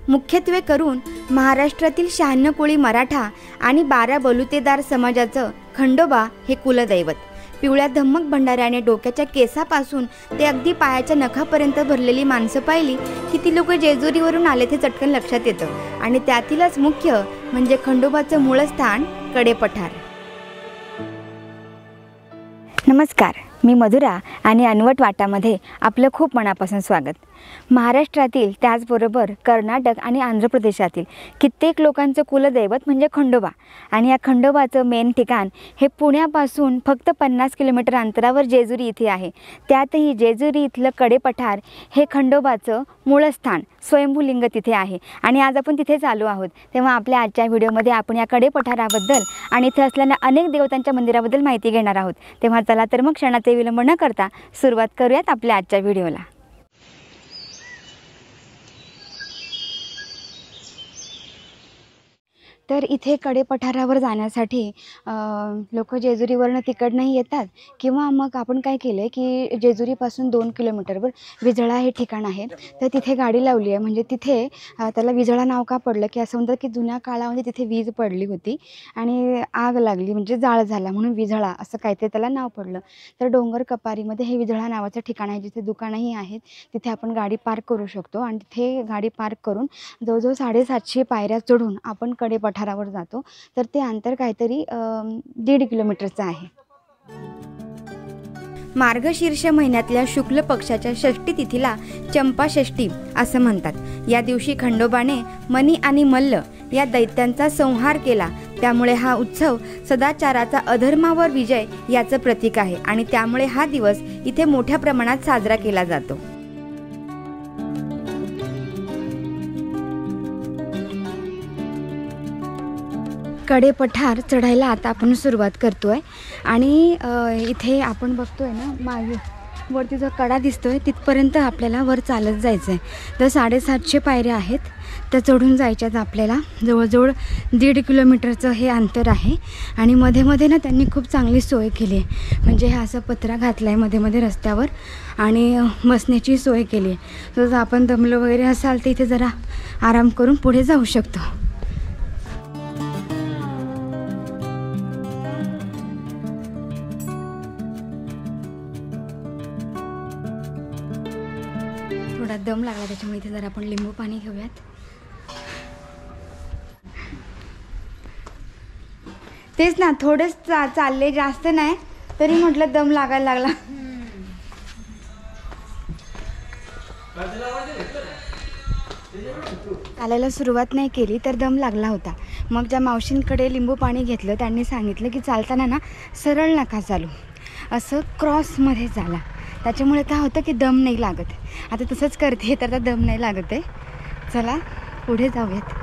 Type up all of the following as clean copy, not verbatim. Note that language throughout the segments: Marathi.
मुख्यत्वे करून महाराष्ट्रातील 96 कोळी मराठा आणि 12 बलुतेदार समाजाचं खंडोबा हे कुलदैवत. पिवळ्या धम्मक भंडाऱ्याने डोक्याच्या केसापासून ते अगदी पायाच्या नखापर्यंत भरलेली माणसं पाहिली की ती लोक जेजुरीवरून आले ते चटकन लक्षात येतं. आणि त्यातीलच मुख्य म्हणजे खंडोबाचं मूळ स्थान कडेपठार. नमस्कार, मी मधुरा आणि अनवट वाटामध्ये आपलं खूप मनापासून स्वागत. महाराष्ट्रातील त्याचबरोबर कर्नाटक आणि आंध्र प्रदेशातील कित्येक लोकांचं कुलदैवत म्हणजे खंडोबा. आणि या खंडोबाचं मेन ठिकाण हे पुण्यापासून फक्त 50 किलोमीटर अंतरावर जेजुरी इथे आहे. त्यातही जेजुरी इथलं कडेपठार हे खंडोबाचं मूळस्थान स्वयंभूलिंग तिथे आहे आणि आज आपण तिथेच आलो आहोत. तेव्हा आपल्या आजच्या व्हिडिओमध्ये आपण या कडेपठाराबद्दल आणि इथे असलेल्या अनेक देवतांच्या मंदिराबद्दल माहिती घेणार आहोत. तेव्हा चला तर मग क्षणाचे विलंब न करता सुरुवात करूयात आपल्या आजच्या व्हिडिओला. तर इथे कडेपठारावर जाण्यासाठी लोक जेजुरीवरनं तिकडनंही येतात किंवा मग आपण काय केलं आहे की जेजुरीपासून 2 किलोमीटरवर विझळा हे ठिकाण आहे. तर तिथे गाडी लावली आहे. म्हणजे तिथे त्याला विझळा नाव का पडलं की असं म्हणतात की जुन्या काळामध्ये तिथे वीज पडली होती आणि आग लागली म्हणजे जाळ झाला म्हणून विझळा असं काहीतरी त्याला नाव पडलं. तर डोंगर कपारीमध्ये हे विझळा नावाचं ठिकाण आहे जिथे दुकानंही आहेत. तिथे आपण गाडी पार्क करू शकतो आणि तिथे गाडी पार्क करून जवळजवळ 750 पायऱ्या चढून आपण कडेपठारावर जातो. तर ते अंतर काहीतरी 1.5 किलोमीटरचं आहे. मार्गशीर्ष महिन्यातल्या शुक्ल पक्षाच्या षष्ठी तिथीला चंपाषष्ठी असं म्हणतात. या दिवशी खंडोबाने मनी आणि मल्ल या दैत्यांचा संहार केला. त्यामुळे हा उत्सव सदाचाराचा अधर्मावर विजय याचं प्रतीक आहे आणि त्यामुळे हा दिवस इथे मोठ्या प्रमाणात साजरा केला जातो. कडेपठार चढायला आता आपण सुरुवात करतोय आणि इथे आपण बघतोय ना मागे वरती जो कडा दिसतोय तिथपर्यंत आपल्याला वर चालत जायचं आहे. तर 750 पायऱ्या आहेत त्या चढून जायच्यात आपल्याला. जवळजवळ 1.5 किलोमीटरचं हे अंतर आहे आणि मध्ये मध्ये ना त्यांनी खूप चांगली सोय केली आहे. म्हणजे हा असं पत्रा घातला आहे मध्ये मध्ये रस्त्यावर आणि बसण्याची सोय केली आहे. जर आपण दमलो वगैरे असाल तर इथे जरा आराम करून पुढे जाऊ शकतो. थोडा दम लागला त्याच्यामुळे इथे जरा आपण लिंबू पाणी घेऊयात. तेच ना थोडंच चालले जास्त नाही तरी म्हटलं दम लागायला लागला. चालायला सुरुवात नाही केली तर दम लागला होता. मग ज्या मावशींकडे लिंबू पाणी घेतलं त्यांनी सांगितलं की चालताना ना सरळ नका चालू, असं क्रॉसमध्ये चाला. त्याच्यामुळे काय होतं की दम नाही लागत. आता तसंच करते तर आता दम नाही लागत आहे. चला पुढे जाऊयात.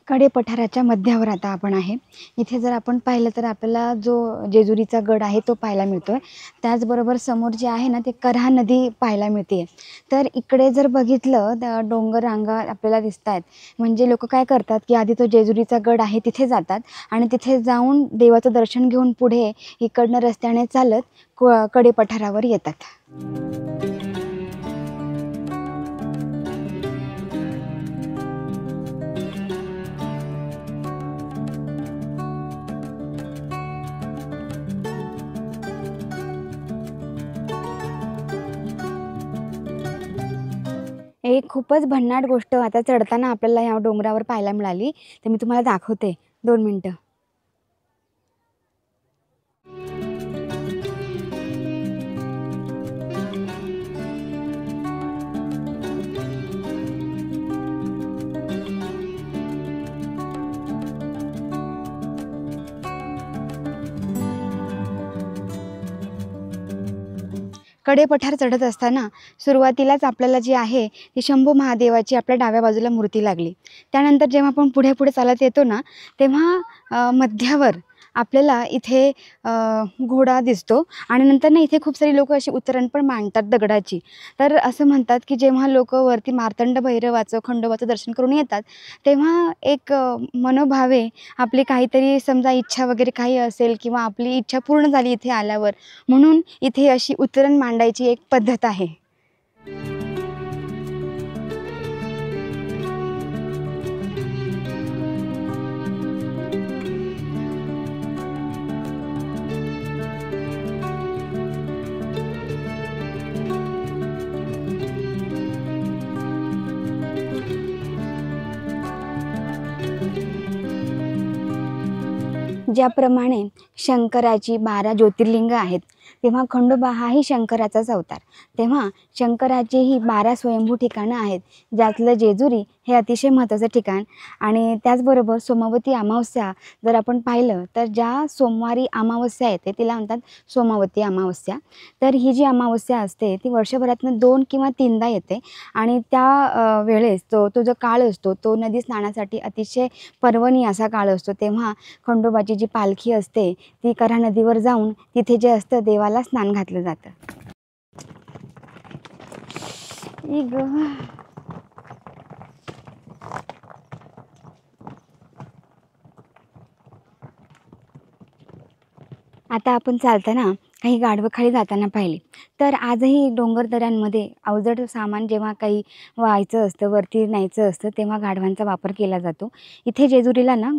कडेपठाराच्या मध्यावर आता आपण आहे. इथे जर आपण पाहिलं तर आपल्याला जो जेजुरीचा गड आहे तो पाहायला मिळतो आहे. त्याचबरोबर समोर जे आहे ना ते कऱ्हा नदी पाहायला मिळते. तर इकडे जर बघितलं डोंगर रांगा आपल्याला दिसत आहेत. म्हणजे लोक काय करतात की आधी तो जेजुरीचा गड आहे तिथे जातात आणि तिथे जाऊन देवाचं दर्शन घेऊन पुढे इकडनं रस्त्याने चालत कडेपठारावर येतात. एक खूपच भन्नाट गोष्ट आता चढताना आपल्याला या डोंगरावर पाहायला मिळाली. तर मी तुम्हाला दाखवते. 2 मिनिटं. कडे पठार चढत असताना सुरुवातीलाच आपल्याला जी आहे ती शंभू महादेवाची आपल्या डाव्या बाजूला मूर्ती लागली. त्यानंतर जेव्हा आपण पुढे पुढे चालत येतो ना, तेव्हा मध्यावर आपल्याला इथे घोडा दिसतो आणि नंतर ना इथे खूप सारी लोक अशी उतरण पण मांडतात दगडाची. तर असं म्हणतात की जेव्हा लोक वरती मार्तंड भैरवाचं खंडोबाचं दर्शन करून येतात तेव्हा एक मनोभावे आपली काहीतरी समजा इच्छा वगैरे काही असेल किंवा आपली इच्छा पूर्ण झाली इथे आल्यावर, म्हणून इथे अशी उतरण मांडायची एक पद्धत आहे. ज्याप्रमाणे शंकराची 12 ज्योतिर्लिंग आहेत, तेव्हा खंडोबा हाही शंकराचाच अवतार. तेव्हा शंकराचीही 12 स्वयंभू ठिकाणं आहेत, ज्यातलं जेजुरी हे अतिशय महत्त्वाचं ठिकाण. आणि त्याचबरोबर सोमावती अमावस्या जर आपण पाहिलं तर ज्या सोमवारी अमावस्या येते तिला म्हणतात सोमावती अमावस्या. तर ही जी अमावस्या असते ती वर्षभरातनं 2 किंवा 3दा येते आणि त्या वेळेस तो जो काळ असतो तो नदी स्नानासाठी अतिशय पर्वणी असा काळ असतो. तेव्हा खंडोबाची जी पालखी असते ती कऱ्हा नदीवर जाऊन तिथे जे असतं देवाला स्नान घातलं जातं. आता आपण चालताना काही गाढवं खाली जाताना पाहिली. तर आजही डोंगरदऱ्यांमध्ये अवजड सामान जेव्हा काही व्हायचं असतं, वरती न्यायचं असतं, तेव्हा गाढवांचा वापर केला जातो. इथे जेजुरीला ना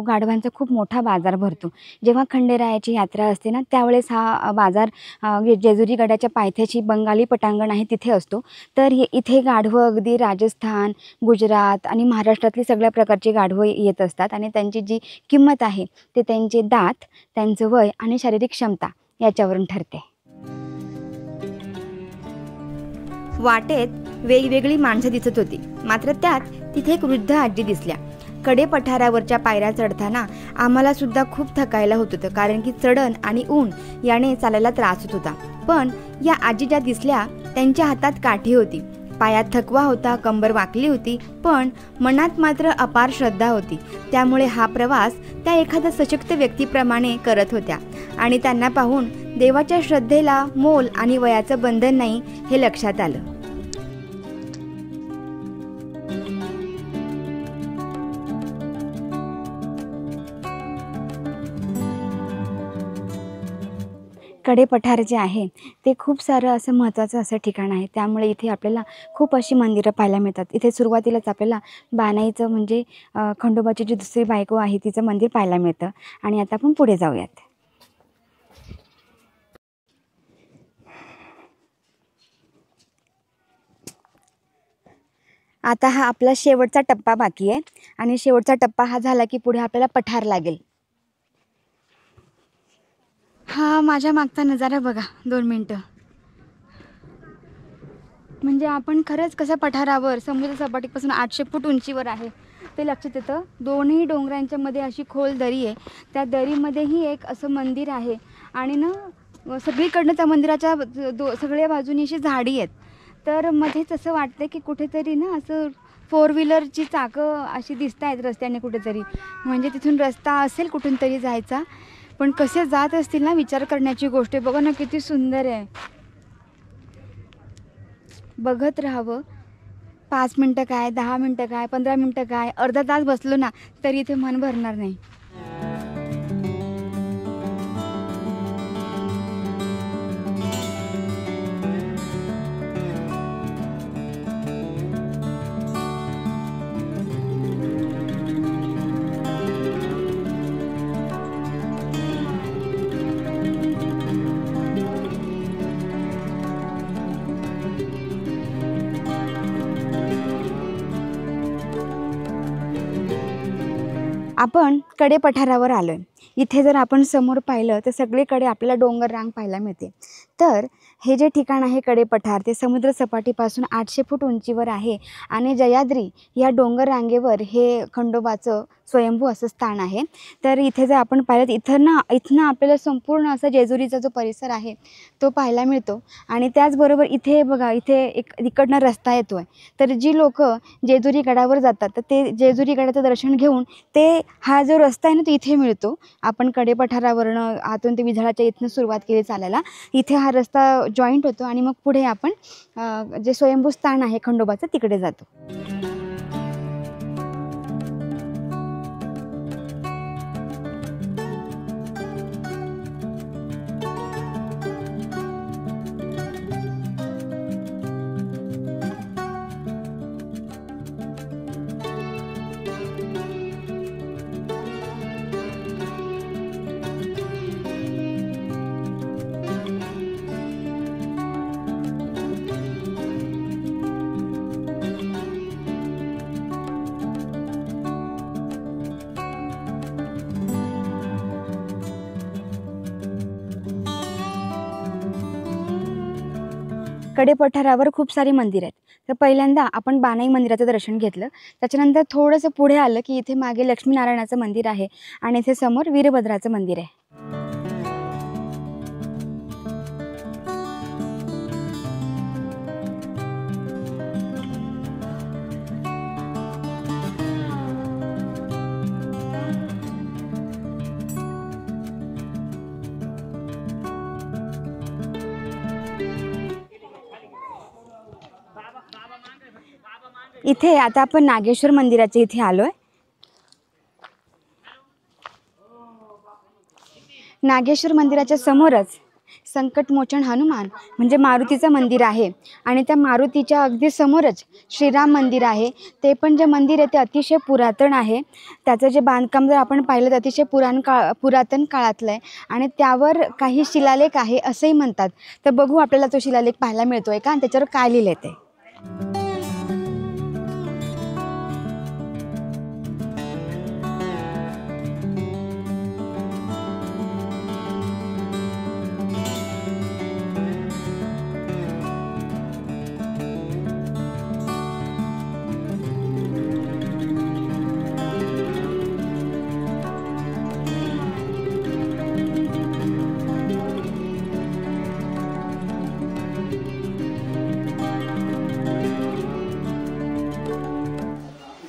गाढवांचा खूप मोठा बाजार भरतो. जेव्हा खंडेरायाची यात्रा असते ना त्यावेळेस हा बाजार जेजुरी गडाच्या पायथ्याशी बंगाली पटांगण आहे तिथे असतो. तर इथे गाढवं अगदी राजस्थान, गुजरात आणि महाराष्ट्रातली सगळ्या प्रकारची गाढवं येत असतात आणि त्यांची जी किंमत आहे ते त्यांचे दात, त्यांचं वय आणि शारीरिक क्षमता याच्यावरून ठरते. वाटेत वेगवेगळी माणसं दिसत होती, मात्र त्यात तिथे एक वृद्ध आजी दिसल्या. कडे पठारावरच्या पायऱ्या चढताना आम्हाला सुद्धा खूप थकायला होत होतं, कारण की चढण आणि ऊन याने चालायला त्रास होत होता. पण या आजी ज्या दिसल्या त्यांच्या हातात काठी होती, पायात थकवा होता, कंबर वाकली होती, पण मनात मात्र अपार श्रद्धा होती. त्यामुळे हा प्रवास त्या एखाद्या सशक्त व्यक्तीप्रमाणे करत होत्या आणि त्यांना पाहून देवाच्या श्रद्धेला मोल आणि वयाचं बंधन नाही हे लक्षात आलं. कडे पठार जे आहे ते खूप सारं असं महत्त्वाचं असं ठिकाण आहे. त्यामुळे इथे आपल्याला खूप अशी मंदिरं पाहायला मिळतात. इथे सुरुवातीलाच आपल्याला बानाईचं म्हणजे खंडोबाची जी दुसरी बायको आहे तिचं मंदिर पाहायला मिळतं. आणि आता आपण पुढे जाऊयात. आता हा आपला शेवटचा टप्पा बाकी आहे आणि शेवटचा टप्पा हा झाला की पुढे आपल्याला पठार लागेल. हा माझ्या मागचा नजारा बघा, 2 मिनटं. म्हणजे आपण खरंच कसं पठारावर समुद्र सपाटीपासून 800 फूट उंचीवर आहे ते लक्षात येतं. दोन्ही डोंगरांच्या मध्ये अशी खोल दरी आहे, त्या दरीमध्येही एक असं मंदिर आहे आणि ना सगळीकडनं त्या मंदिराच्या सगळ्या बाजूनी अशी झाडी आहेत. तर मध्येच असं वाटतं की कुठेतरी ना असं 4 व्हीलरची चाकं अशी दिसत आहेत रस्त्याने कुठेतरी, म्हणजे तिथून रस्ता असेल कुठून तरी जायचा. पण कसे जात असतील ना, विचार करण्याची गोष्ट आहे. बघा ना किती सुंदर आहे, बघत राहावं. 5 मिनटं काय, 10 मिनटं काय, 15 मिनटं काय, अर्धा तास बसलो ना तरी इथे मन भरणार नाही. आपण कडे पठारावर आलो आहे. इथे जर आपण समोर पाहिलं तर सगळीकडे आपल्याला डोंगर रांग पाहायला मिळते. तर हे जे ठिकाण आहे कडेपठार ते समुद्र सपाटीपासून 800 फूट उंचीवर आहे आणि जयाद्री या डोंगर रांगेवर हे खंडोबाचं स्वयंभू असं स्थान आहे। तर इथे जर आपण पाहिलं इथनं आपल्याला संपूर्ण असा जेजुरीचा जो परिसर आहे तो पाहायला मिळतो। आणि त्याचबरोबर इथे बघा, इथे इकडनं रस्ता येतो आहे। तर जी लोक जेजुरी गडावर जातात तर ते जेजुरी गडाचं दर्शन घेऊन ते हा जो रस्ता आहे ना तो इथे मिळतो। आपण कडेपठारावरनं आतून ते विझाळाच्या इथनं सुरुवात केली चालायला, इथे हा रस्ता जॉईंट होतो आणि मग पुढे आपण जे स्वयंभू स्थान आहे खंडोबाचं तिकडे जातो। कडेपठारावर खूप सारी मंदिर आहेत। तर पहिल्यांदा आपण बानाई मंदिराचं दर्शन घेतलं, त्याच्यानंतर थोडंसं पुढे आलं की इथे मागे लक्ष्मीनारायणाचं मंदिर आहे आणि इथे समोर वीरभद्राचं मंदिर आहे। इथे आता आपण नागेश्वर मंदिराच्या इथे आलोय। नागेश्वर मंदिराच्या समोरच संकटमोचन हनुमान म्हणजे मारुतीचं मंदिर आहे आणि त्या मारुतीच्या अगदी समोरच श्रीराम मंदिर आहे। ते पण जे मंदिर आहे ते अतिशय पुरातन आहे। त्याचं जे बांधकाम जर आपण पाहिलं तर अतिशय पुरातन काळातलं आहे आणि त्यावर काही शिलालेख आहे असंही म्हणतात। तर बघू आपल्याला तो शिलालेख पाहायला मिळतोय का आणि त्याच्यावर काय लिहिलंय ते।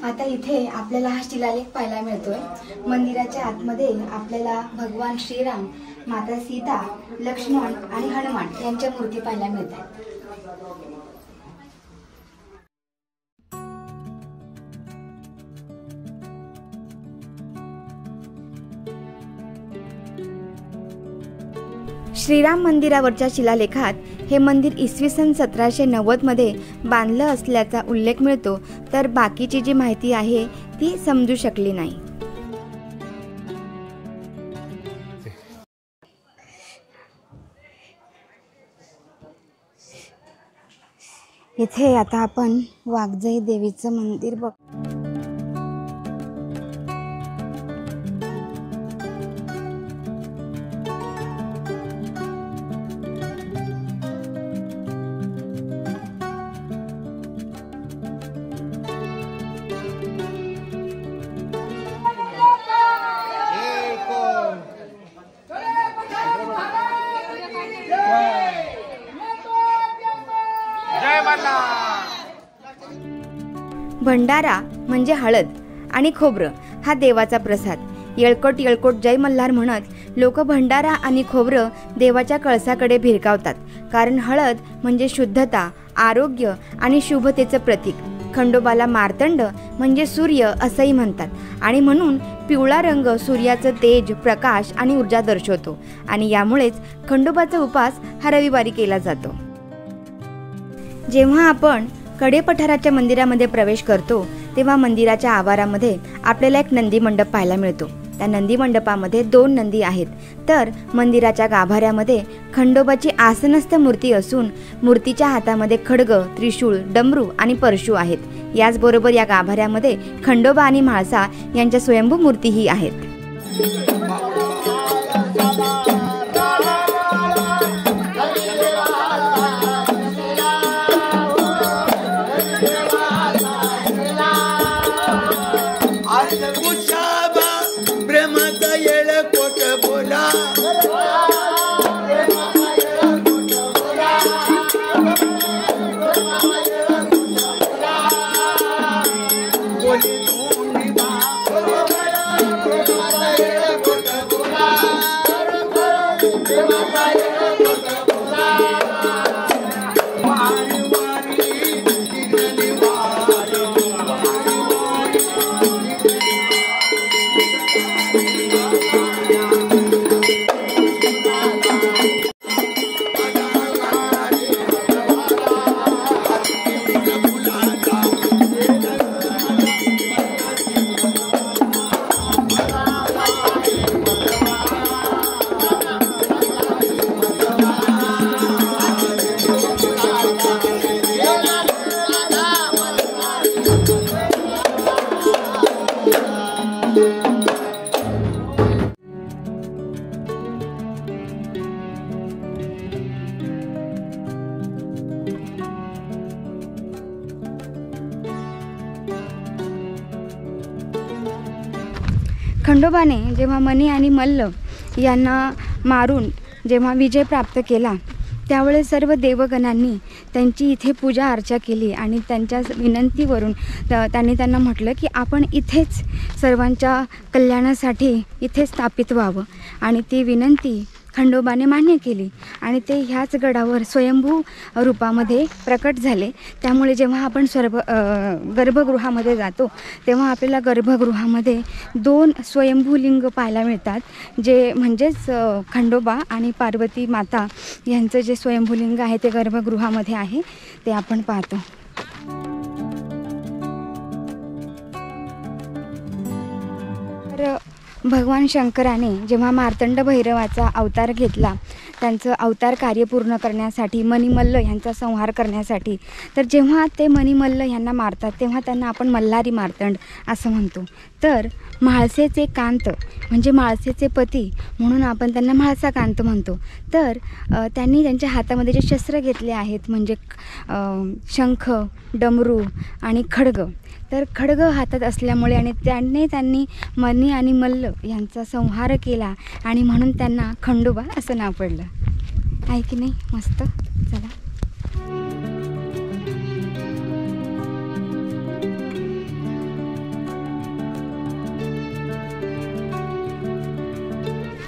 आता इथे आपल्याला हा शिलालेख पाहायला मिळतोय। मंदिराच्या आतमध्ये आपल्याला भगवान श्रीराम, माता सीता, लक्ष्मण आणि हनुमान यांच्या मूर्ती पाहायला मिळतात। श्रीराम मंदिरावरच्या शिलालेखात हे मंदिर इसवी सन 1790 मध्ये बांधलं असल्याचा उल्लेख मिळतो, तर बाकीची जी माहिती आहे ती समजू शकली नाही। इथे आता आपण वाघजाई देवीचं मंदिर बघतो। भंडारा म्हणजे हळद आणि खोबरं हा देवाचा प्रसाद। येळकोट येळकोट जय मल्हार म्हणत लोक भंडारा आणि खोबरं देवाच्या कळसाकडे भिरकावतात, कारण हळद म्हणजे शुद्धता, आरोग्य आणि शुभतेचं प्रतीक। खंडोबाला मार्तंड म्हणजे सूर्य असंही म्हणतात आणि म्हणून पिवळा रंग सूर्याचं तेज, प्रकाश आणि ऊर्जा दर्शवतो आणि यामुळेच खंडोबाचा उपास हा रविवारी केला जातो। जेव्हा आपण कडेपठाराच्या मंदिरामध्ये प्रवेश करतो तेव्हा मंदिराच्या आवारामध्ये आपल्याला एक नंदी मंडप पाहायला मिळतो। त्या नंदी मंडपामध्ये 2 नंदी आहेत, तर मंदिराच्या गाभाऱ्यामध्ये खंडोबाची आसनस्थ मूर्ती असून मूर्तीच्या हातामध्ये खड्ग, त्रिशूळ, डमरू आणि परशू आहेत। याचबरोबर या गाभाऱ्यामध्ये खंडोबा आणि म्हाळसा यांच्या स्वयंभू मूर्तीही आहेत। खंडोबाने जेव्हा मणी आणि मल्ल यांना मारून जेव्हा विजय प्राप्त केला त्यावेळेस सर्व देवगणांनी त्यांची इथे पूजा अर्चा केली आणि त्यांच्या विनंतीवरून त्यांनी त्यांना म्हटलं की आपण इथेच सर्वांच्या कल्याणासाठी इथे स्थापित व्हावं आणि ती विनंती खंडोबाने मान्य केली आणि ते ह्याच गडावर स्वयंभू रूपामध्ये प्रकट झाले। त्यामुळे जेव्हा आपण गर्भगृहामध्ये जातो तेव्हा आपल्याला गर्भगृहामध्ये 2 स्वयंभू लिंग पाहायला मिळतात, जे म्हणजेच खंडोबा आणि पार्वती माता यांचं जे स्वयंभू लिंग आहे ते गर्भगृहामध्ये आहे, ते आपण पाहतो। तर भगवान शंकराने जेव्हा मार्तंड भैरवाचा अवतार घेतला, त्यांचं अवतार कार्य पूर्ण करण्यासाठी, मणिमल्ल यांचा संहार करण्यासाठी, तर जेव्हा ते मणिमल्ल यांना मारतात तेव्हा त्यांना आपण मल्हारी मार्तंड असं म्हणतो। तर म्हाळसेचे कांत म्हणजे म्हाळसेचे पती म्हणून आपण त्यांना म्हाळसा कांत म्हणतो। तर त्यांनी त्यांच्या हातामध्ये जे शस्त्र घेतले आहेत म्हणजे शंख, डमरू आणि खड्ग, तर खड्ग हातात असल्यामुळे आणि त्यांनी मणी आणि मल्ल यांचा संहार केला आणि म्हणून त्यांना खंडोबा असं नाव पडलं आहे की नाही? मस्त। चला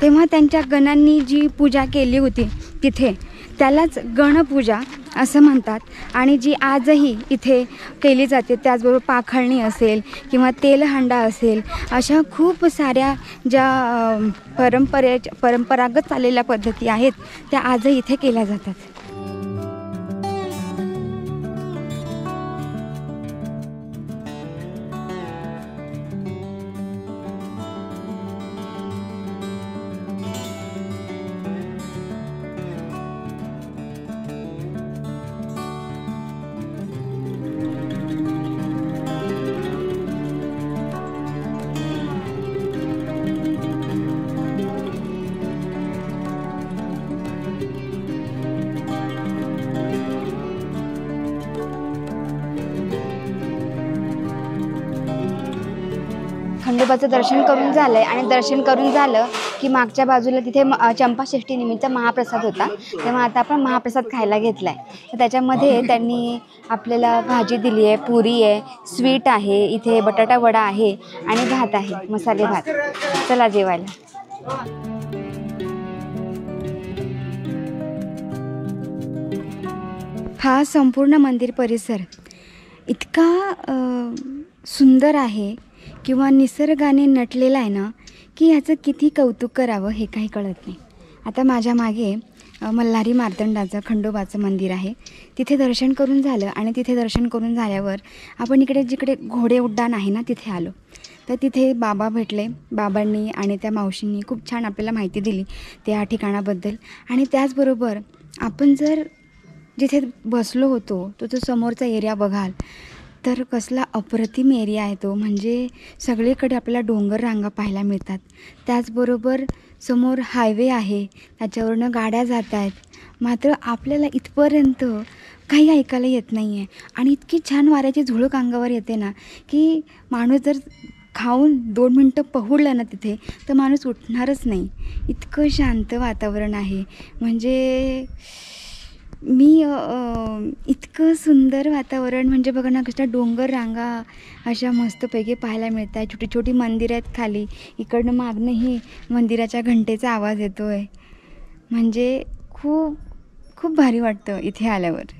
तेव्हा त्यांच्या गणांनी जी पूजा केली होती तिथे त्यालाच गणपूजा असं म्हणतात आणि जी आजही इथे केली जाते, त्याचबरोबर पाखळणी असेल किंवा तेलहंडा असेल, अशा खूप साऱ्या ज्या परंपरागत चाललेल्या पद्धती आहेत त्या आजही इथे केल्या जातात। खंडोबाचं दर्शन करून झालं आहे आणि दर्शन करून झालं की मागच्या बाजूला तिथे चंपाषष्ठी निमित्त महाप्रसाद होता, तेव्हा आता आपण महाप्रसाद खायला घेतला आहे। तर त्याच्यामध्ये त्यांनी आपल्याला भाजी दिली आहे, पुरी आहे, स्वीट आहे, इथे बटाटा वडा आहे आणि भात आहे, मसाले भात। चला जेवायला। हा संपूर्ण मंदिर परिसर इतका सुंदर आहे किंवा निसर्गाने नटलेला आहे ना की ह्याचं किती कौतुक करावं हे काही कळत नाही। आता माझ्या मागे मल्हारी मार्तंडाचं खंडोबाचं मंदिर आहे, तिथे दर्शन करून झालं आणि तिथे दर्शन करून झाल्यावर आपण इकडे जिकडे घोडे उड्डाण आहे ना तिथे आलो, तर तिथे बाबा भेटले। बाबांनी आणि त्या मावशींनी खूप छान आपल्याला माहिती दिली त्या ठिकाणाबद्दल आणि त्याचबरोबर आपण जर जिथे बसलो होतो तो समोरचा एरिया बघाल तर कसला अप्रतिम एरिया आहे तो, म्हणजे सगळीकडे आपल्याला डोंगर रांगा पाहायला मिळतात, त्याचबरोबर समोर हायवे आहे, त्याच्यावरनं गाड्या जात आहेत, मात्र आपल्याला इथपर्यंत काही ऐकायला येत नाही आहे आणि इतकी छान वाऱ्याची झुळूक अंगावर येते ना की माणूस जर खाऊन 2 मिनटं पहुडलं ना तिथे तर माणूस उठणारच नाही, इतकं शांत वातावरण आहे। म्हणजे मी इतकं सुंदर वातावरण म्हणजे बघा ना, कशा डोंगर रांगा अशा मस्तपैकी पाहायला मिळत आहे. छोटी छोटी मंदिरं आहेत खाली. इकडनं मागणंही मंदिराच्या घंटेचा आवाज येतो आहे. म्हणजे खूप खूप भारी वाटतं इथे आल्यावर.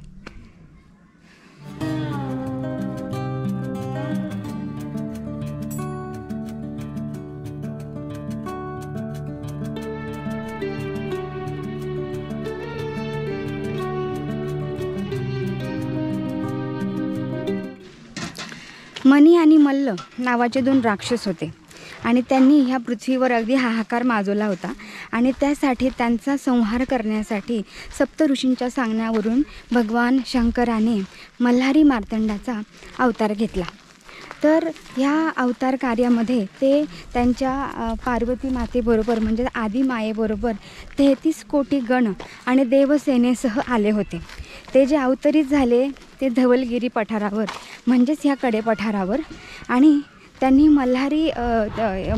मनी आणि मल्ल नावाचे 2 राक्षस होते आणि त्यांनी ह्या पृथ्वीवर अगदी हाहाकार माजवला होता आणि त्यासाठी त्यांचा संहार करण्यासाठी सप्तऋषींच्या सांगण्यावरून भगवान शंकराने मल्हारी मार्तंडाचा अवतार घेतला. तर ह्या अवतार कार्यामध्ये ते त्यांच्या पार्वती मातेबरोबर म्हणजे आदिमायेबरोबर 33 कोटी गण आणि देवसेनेसह आले होते. ते जे अवतरित झाले ते धवलगिरी पठारावर म्हणजेच ह्या कडे पठारावर आणि त्यांनी मल्हारी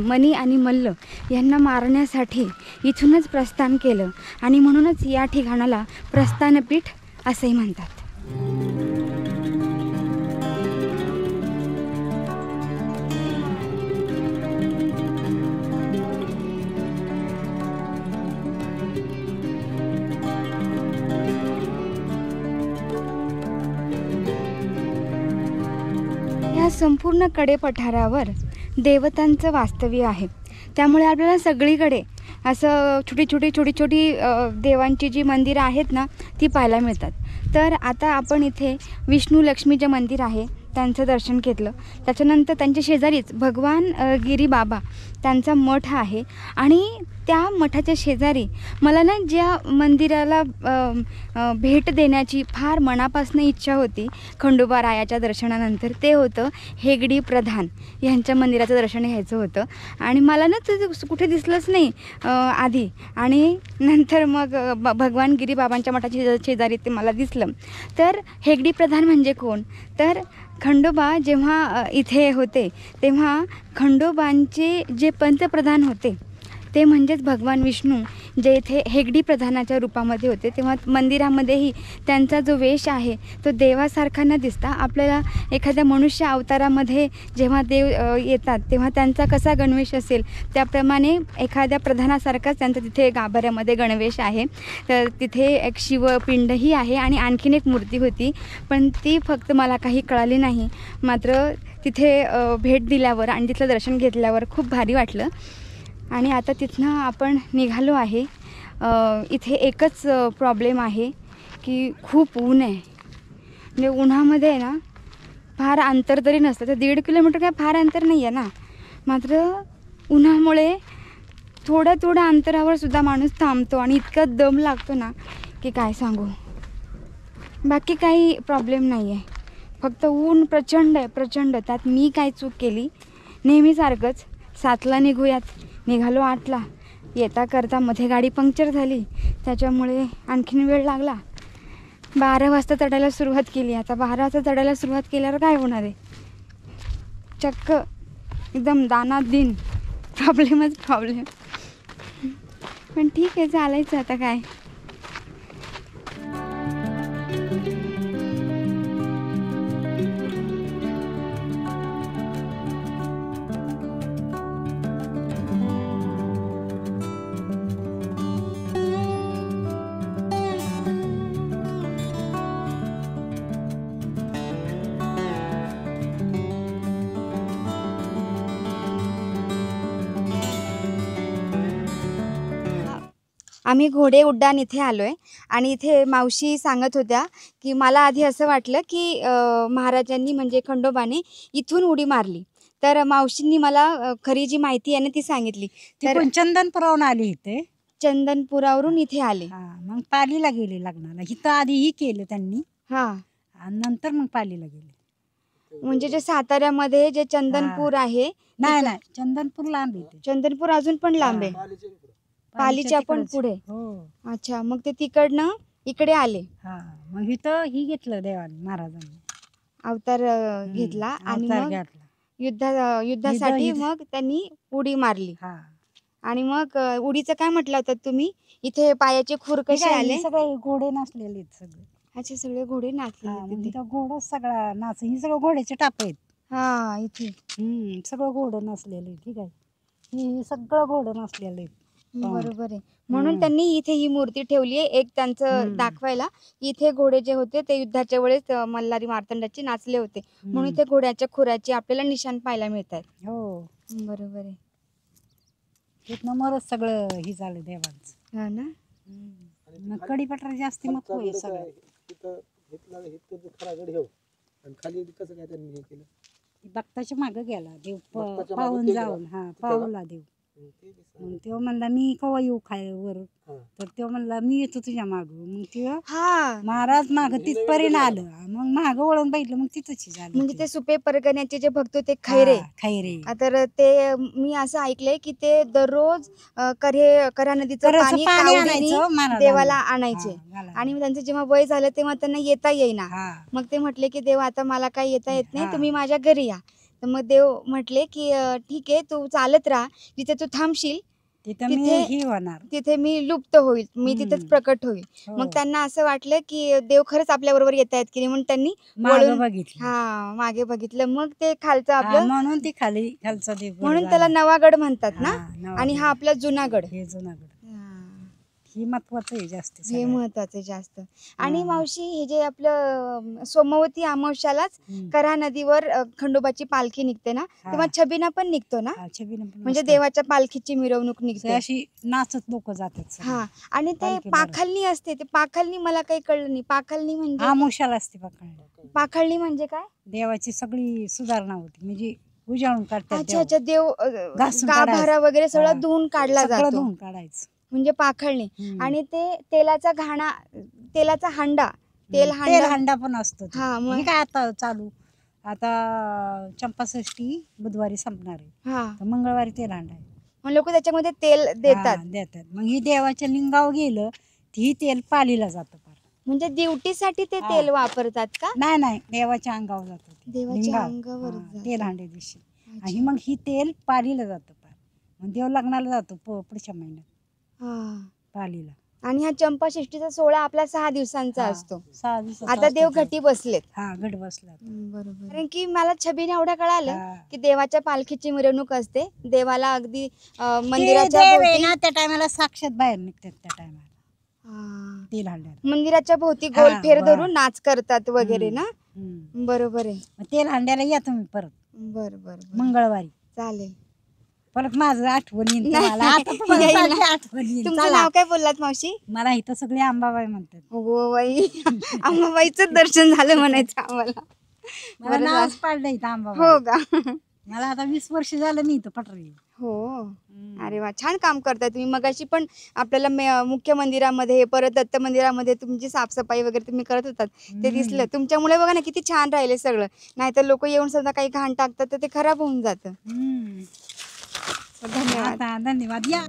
मनी आणि मल्ल यांना मारण्यासाठी इथूनच प्रस्थान केलं आणि म्हणूनच या ठिकाणाला प्रस्थानपीठ असेही म्हणतात. या संपूर्ण कडे पठारावर देवतांचं वास्तव्य आहे. त्यामुळे आपल्याला सगळीकडे असं छोटी छोटी देवांची जी मंदिरं आहेत ना ती पाहायला मिळतात. तर आता आपण इथे विष्णू लक्ष्मीचे मंदिर आहे त्यांचं दर्शन घेतलं. त्याच्यानंतर त्यांच्या शेजारीच भगवान गिरी बाबा त्यांचा मठ आहे आणि त्या मठाच्या शेजारी मला ना ज्या मंदिराला भेट देण्याची फार मनापासून इच्छा होती खंडोबा रायाच्या दर्शनानंतर ते होतं हेगडी प्रधान यांच्या मंदिराचं दर्शन घ्यायचं होतं. आणि मला ना ते कुठे दिसलंच नाही आधी आणि नंतर मग भगवान गिरी बाबांच्या मठाच्या शेजारी ते मला दिसलं. तर हेगडी प्रधान म्हणजे कोण, तर खंडोबा जेव्हा इथे होते तेव्हा खंडोबांचे जे पंतप्रधान होते ते म्हणजेच भगवान विष्णू जे इथे हेगडी प्रधानाच्या रूपामध्ये होते तेव्हा मंदिरामध्येही त्यांचा जो वेश आहे तो देवासारखा न दिसता आपल्याला एखाद्या मनुष्य अवतारामध्ये जेव्हा देव येतात तेव्हा त्यांचा कसा गणवेश असेल त्याप्रमाणे एखाद्या प्रधानासारखाच त्यांचा तिथे गाभाऱ्यामध्ये गणवेश आहे. तर तिथे एक शिवपिंडही आहे आणि आणखीन एक मूर्ती होती पण ती फक्त मला काही कळाली नाही. मात्र तिथे भेट दिल्यावर आणि तिथलं दर्शन घेतल्यावर खूप भारी वाटलं. आणि आता तिथनं आपण निघालो आहे. इथे एकच प्रॉब्लेम आहे की खूप ऊन आहे. म्हणजे उन्हामध्ये ना फार अंतर तरी नसतं, तर 1.5 किलोमीटर काय फार अंतर नाही आहे ना. मात्र उन्हामुळे थोड्या अंतरावर सुद्धा माणूस थांबतो आणि इतका दम लागतो ना की काय सांगू. बाकी काही प्रॉब्लेम नाही आहे, फक्त ऊन प्रचंड आहे प्रचंड. त्यात मी काय चूक केली, नेहमीसारखंच 7ला निघालो 8ला. येता करता मध्ये गाडी पंक्चर झाली त्याच्यामुळे आणखीन वेळ लागला. 12 वाजता चढायला सुरुवात केली. आता 12 वाजता चढायला सुरुवात केल्यावर काय होणार आहे, चक्क एकदम दानात दिन प्रॉब्लेम. पण ठीक आहे, चालायचं आता काय. आम्ही घोडे उड्डाण इथे आलो आहे आणि इथे मावशी सांगत होत्या की मला आधी असं वाटलं की महाराजांनी म्हणजे खंडोबाने इथून उडी मारली. तर मावशींनी मला खरी जी माहिती आहे ना ती सांगितली. तर पण चंदनपुरावरून आली इथे. चंदनपुरावरून इथे आले. मग पालीला गेले लग्नाला. इथं आधीही केलं त्यांनी आणि नंतर मग पालीला गेले. म्हणजे जे साताऱ्यामध्ये जे चंदनपूर आहे. नाही चंदनपूर लांब आहे. चंदनपूर अजून पण लांब आहे, पालीच्या पण पुढे. अच्छा, मग ते तिकडनं इकडे आले. मग इथं ही घेतलं देवाने महाराजांनी अवतार घेतला आणि मग युद्धासाठी मग त्यांनी उडी मारली. आणि मग उडीचं काय म्हटलं होतं तुम्ही? इथे पायाचे खूर कसे आले? सगळे घोडे नाचलेले आहेत सगळे. अच्छा, सगळे घोडे नाचलेले हा, तिथे. म्हणजे तो घोडा सगळा नाच, ही सगळं घोड्याचे टाप आहेत. हा, इथे सगळं घोडं नसलेलं ठीक आहे. ही सगळं घोडं नसलेलं आहे. बरोबर आहे. म्हणून त्यांनी इथे ही मूर्ती ठेवली आहे, एक त्यांचं दाखवायला. इथे घोडे जे होते ते युद्धाच्या वेळेस मल्हारी मार्तंडाचे नाचले होते, म्हणून इथे घोड्याच्या खुराचे आपल्याला निशाण पाहायला मिळतात. हो, बरोबर आहे. तिथनं मरच सगळं ही झालं देवांचं. हा ना. मग कडीपत्रा जास्ती महत्व आहे सगळं. खाली कसं काय त्यांनी हे केलं? भक्ताच्या मागं गेला देव, पाहून जाऊन. हा, पावला देव. मग तो म्हणला मी कवा येऊ वर, तर तो म्हणला मी येतो तुझ्या माग. मग ते महाराज माग तिथपर्यंत आलं, मग माग वळून बघितलं, मग तिथंच झालं. म्हणजे ते सुपे परगण्याचे जे भक्त होते खैरे, तर ते मी असं ऐकलंय की ते दररोज कऱ्हा नदीचं पाणी कावडीने देवाला आणायचे. आणि त्यांचं जेव्हा वय झालं तेव्हा त्यांना येता येईना. मग ते म्हटले की देव आता मला काही येता येत नाही, तुम्ही माझ्या घरी या. तर मग देव म्हटले की ठीक आहे, तू चालत राहा, जिथे तू थांबशील तिथे मी लुप्त होईल, मी तिथेच प्रकट होईल. मग त्यांना असं वाटलं की देव खरंच आपल्या बरोबर येत आहेत की नाही, म्हणून त्यांनी मागे बघितलं. मग ते खालचं आपलं, म्हणून ते खालचा देव, म्हणून त्याला नवागड म्हणतात ना. आणि हा आपला जुनागड. हे महत्वाचं आहे जास्त, हे महत्वाचं आहे जास्त. आणि मावशी, हे जे आपलं सोमवती अमावस्यालाच कऱ्हा नदीवर खंडोबाची पालखी निघते ना, तेव्हा छबिना पण निघतो ना, म्हणजे देवाच्या पालखीची मिरवणूक निघते, अशी नाचत लोक जातात. हा. आणि ते पाखलनी असते, ते पाखलनी मला काही कळलं नाही. पाखलनी म्हणजे अमावस्याला असते. पाखलनी म्हणजे काय? देवाची सगळी सुधारणा होती, म्हणजे उजाळून काढतात. अच्छा अच्छा, देव गाभारा वगैरे सगळं धुवून काढला जातो, धुवून काढायचं म्हणजे पाखळणी. आणि ते तेलाचा घाणा, तेलाचा हांडा, तेल हांडा पण असतो. काय आता चालू, आता चंपाषष्ठी बुधवारी संपणार आहे, मंगळवारी तेल हांडा आहे. मग लोक त्याच्यामध्ये तेल देतात. मग ही देवाच्या लिंगावर गेलं ही तेल पालीला जातं. म्हणजे ड्युटीसाठी ते तेल वापरतात का? नाही, देवाच्या अंगावर जातं, देवाच्या अंगावर तेल हांडे दिवशी. आणि मग ही तेल पालीला जातं. मग देव लग्नाला जातो पुढच्या महिन्यात पालीला. आणि हा चंपाषष्ठीचा सोहळा आपला 6 दिवसांचा असतो. 6 दिवस. आता देव घटी बसलेत. घट बसला. बरोबर. कारण की मला छबीने एवढं कळालं की देवाच्या पालखीची मिरवणूक असते, देवाला अगदी मंदिराच्या भोवती, त्या टायमाला साक्षात बाहेर निघतात. त्या टायमाला तेल हांड्याला मंदिराच्या भोवती गोल फेर धरून नाच करतात वगैरे ना. बरोबर आहे. तेल हांड्याला या तुम्ही परत. बरोबर, मंगळवारी. चालेल. परत माझं आठवण येईल. तुमचं नाव काय बोललात मावशी? मला इथं सगळे अंबाबाई म्हणतात. हो बाई, अंबाबाईचं दर्शन झालं म्हणायचं आम्हाला. मला नावच पाडलं इथं अंबाबाई. हो का? मला आता 20 वर्ष झालं मी इथं पटरी. हो. अरे वा, छान काम करताय तुम्ही. मगाशी पण आपल्याला मुख्य मंदिरामध्ये, परत दत्त मंदिरामध्ये तुमची साफसफाई वगैरे तुम्ही करत होतात, ते दिसलं. तुमच्यामुळे बघा ना किती छान राहिले सगळं. नाहीतर लोक येऊन सुद्धा काही घाण टाकतात तर ते खराब होऊन जातं. धन्यवाद. या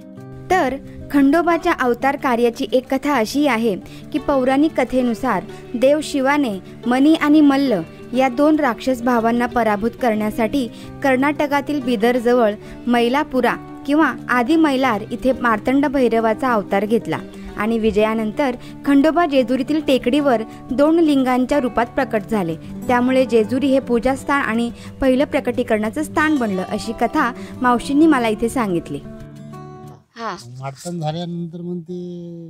तर खंडोबाच्या अवतार कार्याची एक कथा अशी आहे की पौराणिक कथेनुसार देव शिवाने मनी आणि मल्ल या 2 राक्षस भावांना पराभूत करण्यासाठी कर्नाटकातील बिदरजवळ मैलापुरा किंवा आदि मैलार इथे मार्तंड भैरवाचा अवतार घेतला. आणि विजयानंतर खंडोबा जेजुरीतील टेकडीवर 2 लिंगांच्या रूपात प्रकट झाले. त्यामुळे जेजुरी हे पूजास्थान आणि पहिलं प्रकटीकरणाचं स्थान बनलं, अशी कथा मावशींनी मला इथे सांगितली. मार्तंड झाल्यानंतर मग ते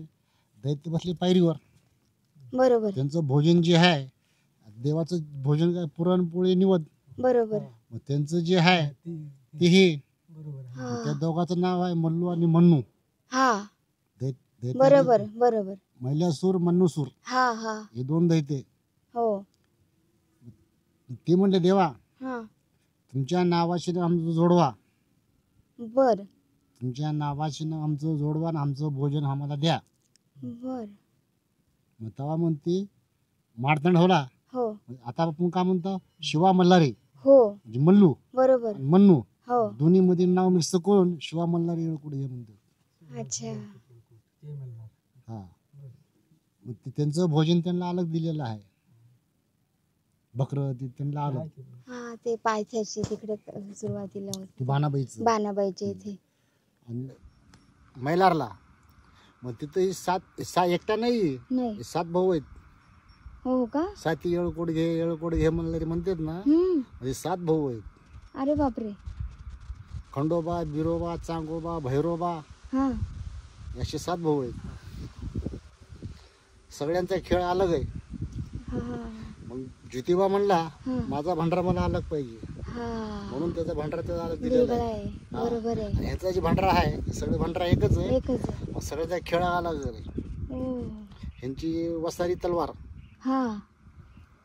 दैत्य बसले पायरीवर. बरोबर. त्यांचं भोजन जे आहे, देवाचं भोजन काय, पुरणपोळी निवद. बरोबर. मग त्यांचं जे आहे ते हे, त्या दोघांचं नाव आहे मल्लू आणि मन्नू. बरोबर बरोबर. मैलासूर, मन्नूसूर, हे 2 दैत्य. हो. ते म्हणले देवा, तुमच्या नावाशी आमचं जोडवा. बर. तुमच्या नावाशी आमचं जोडवा आणि आमचं भोजन आम्हाला द्या. बर. मग तेव्हा म्हणते मार्तंड होला. हो. आता आपण काय म्हणतो, शिवा मल्हारी. हो. म्हणजे मल्लू. बरोबर. मन्नू. हो. दोन्ही मध्ये नाव मिक्स करून शिवा मल्हारी कुठे हे म्हणतो. अच्छा. मग त्यांचं भोजन त्यांना अलग दिलेलं आहे. बकरं त्यांना अलग. ते पायथ्याची तिकडे सुरुवातीला होती, बाणाबाईचं. बाणाबाईच्या इथे. मैलारला. मग तिथं एकटा नाही, नाही 7 भाऊ आहेत. हो का? 7 येळकोट घे म्हणलं म्हणतात ना, म्हणजे 7 भाऊ आहेत. अरे बापरे. खंडोबा, बिरोबा, चांगोबा, भैरोबा हा असे 7 भाऊ आहेत. सगळ्यांचा खेळ अलग आहे. हा मग ज्योतिबा म्हणला हा. माझा भांडारा मला अलग पाहिजे, हा म्हणून त्याचा भांडारा त्याचा अलग दिलेला वेगळा आहे. आहे. बरोबर आहे. आणि ह्याचा जे भांडारा आहे सगळे भांडारा एकच आहे. एकच आहे. मग सगळ्याचा खेळ अलग आहे. ओ ह्यांची वसारी तलवार, हा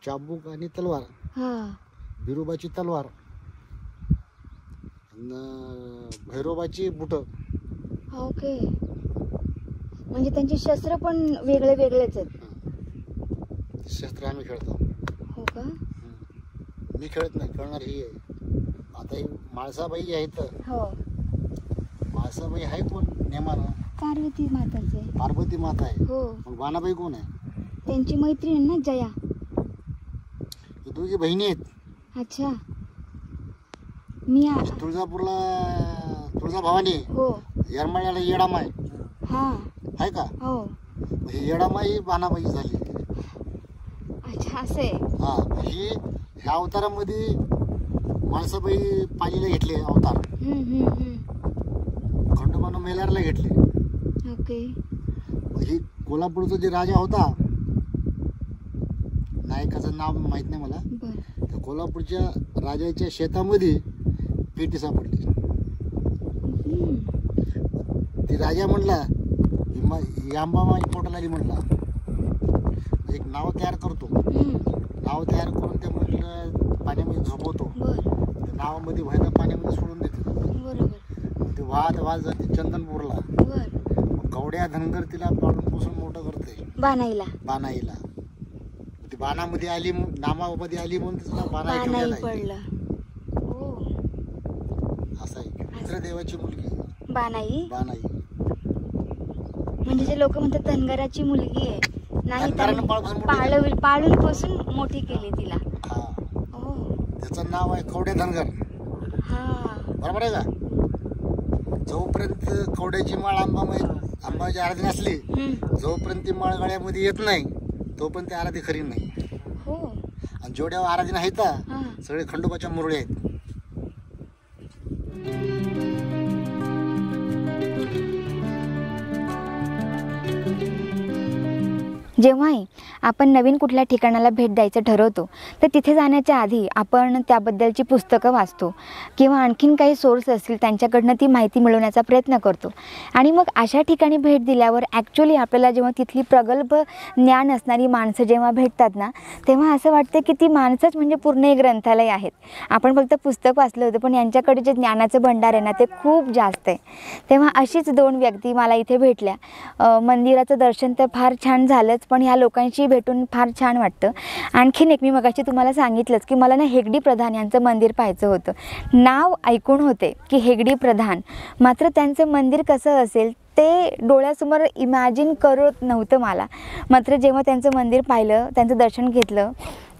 चाबूक आणि तलवार, हा बिरोबाची तलवार, भैरोबाची बुट. ओके. म्हणजे त्यांचे शस्त्र पण वेगळे वेगळेच आहेत. शस्त्र आम्ही खेळतो. हो का? मी खेळत नाही, खेळणार ही आहे. आता ही माळसाबाई आहे तर हो. माळसाबाई आहे कोण नेमानं? पार्वती माताचे. पार्वती माता आहे. हो. मग बाणाबाई कोण आहे? त्यांची मैत्रीण आहे ना जया. हे दोघी बहिणी आहेत. अच्छा. मी तुळजापूरला तुळजा भवानी, हो. येरमाळ्याला येडामाई हा आहे का? हो. ही येडामाई बाणाबाई झाली. अच्छा असं आहे. हा. ही ह्या अवतारामध्ये माणसाबाई पालीला घेतले अवतार, खंडोबानं मेलारला घेतले. ओके. ही कोल्हापूरचा जे राजा होता, नायकाचं नाव माहित नाही मला, बर. त्या कोल्हापूरच्या राजाच्या शेतामध्ये पेटी सापडली. ती राजा म्हणला आंबा माझ्या पोटाला आली म्हणला, एक नाव तयार करतो. नाव तयार करून त्या मुलीला पाण्यामध्ये झोपवतो. त्या नावामध्ये व्हायला पाण्यामध्ये सोडून देते. बरोबर. ते वाद जाते चंदनपूरला. बर. मग कवड्या धनगर तिला पाडून पोसून मोठं करते बाणाईला. ती बाणामध्ये आली, नामामध्ये आली म्हणून तिचं नाव बाणाई ठेवलेलं आहे. पडलं. हो. असं आहे. रुद्रदेवाची मुलगी बाणाई. बाणाई म्हणजे जे लोक म्हणतात धनगराची मुलगी आहे, नाही धनगरानं पाळून पोसून मोठी केली तिला. हा. हो. त्याचं नाव आहे कवड्या धनगर. हा बरोबर आहे का? जोपर्यंत कवड्याची माळ आंबाची आराधी नसली, जोपर्यंत ती माळ गळ्यामध्ये येत नाही तोपर्यंत ती आराधी खरी नाही. हो. आणि जेवढ्या आराधी आहेत सगळे खंडोबाच्या मुरळे आहेत. जेव्हाही आपण नवीन कुठल्या ठिकाणाला भेट द्यायचं ठरवतो तर तिथे जाण्याच्या आधी आपण त्याबद्दलची पुस्तकं वाचतो किंवा आणखीन काही सोर्स असतील त्यांच्याकडनं ती माहिती मिळवण्याचा प्रयत्न करतो. आणि मग अशा ठिकाणी भेट दिल्यावर ॲक्च्युली आपल्याला जेव्हा तिथली प्रगल्भ ज्ञान असणारी माणसं जेव्हा भेटतात ना, तेव्हा असं वाटतं की ती माणसंच म्हणजे पूर्ण एक ग्रंथालय आहेत. आपण फक्त पुस्तक वाचलं होतं, पण यांच्याकडे जे ज्ञानाचं भंडार आहे ना ते खूप जास्त आहे. तेव्हा अशीच 2 व्यक्ती मला इथे भेटल्या. मंदिराचं दर्शन तर फार छान झालंच, पण ह्या लोकांशी भेटून फार छान वाटतं. आणखीन एक मी मगाशी तुम्हाला सांगितलंच की मला ना हेगडी प्रधान यांचं मंदिर पाहायचं होतं. नाव ऐकून होते की हेगडी प्रधान, मात्र त्यांचं मंदिर कसं असेल ते डोळ्यासमोर इमॅजिन करत नव्हतं मला. मात्र जेव्हा त्यांचं मंदिर पाहिलं, त्यांचं दर्शन घेतलं,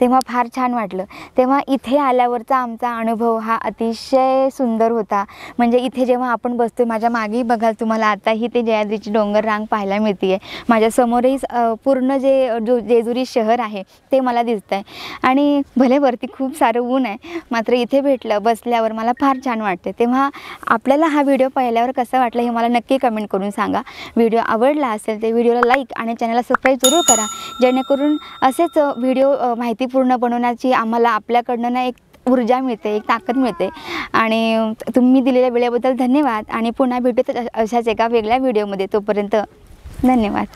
तेव्हा फार छान वाटलं. तेव्हा इथे आल्यावरचा आमचा अनुभव हा अतिशय सुंदर होता. म्हणजे इथे जेव्हा आपण बसतो, माझ्या मागेही बघाल तुम्हाला आताही ते जयाद्रीची डोंगर रांग पाहायला मिळते आहे. माझ्यासमोरही पूर्ण जेजुरी शहर आहे ते मला दिसतं आहे. आणि भले वरती खूप सारं ऊन आहे, मात्र इथे भेटलं बसल्यावर मला फार छान वाटते. तेव्हा आपल्याला हा व्हिडिओ पाहिल्यावर कसं वाटलं हे मला नक्की कमेंट करून सांगा. व्हिडिओ आवडला असेल तर व्हिडिओला लाईक आणि चॅनलला सबस्क्राईब जरूर करा, जेणेकरून असेच व्हिडिओ माहितीपूर्ण बनवण्याची आम्हाला आपल्याकडनं ना एक ऊर्जा मिळते, एक ताकद मिळते. आणि तुम्ही दिलेल्या वेळेबद्दल धन्यवाद. आणि पुन्हा भेटूच अशाच एका वेगळ्या व्हिडिओमध्ये. तोपर्यंत धन्यवाद.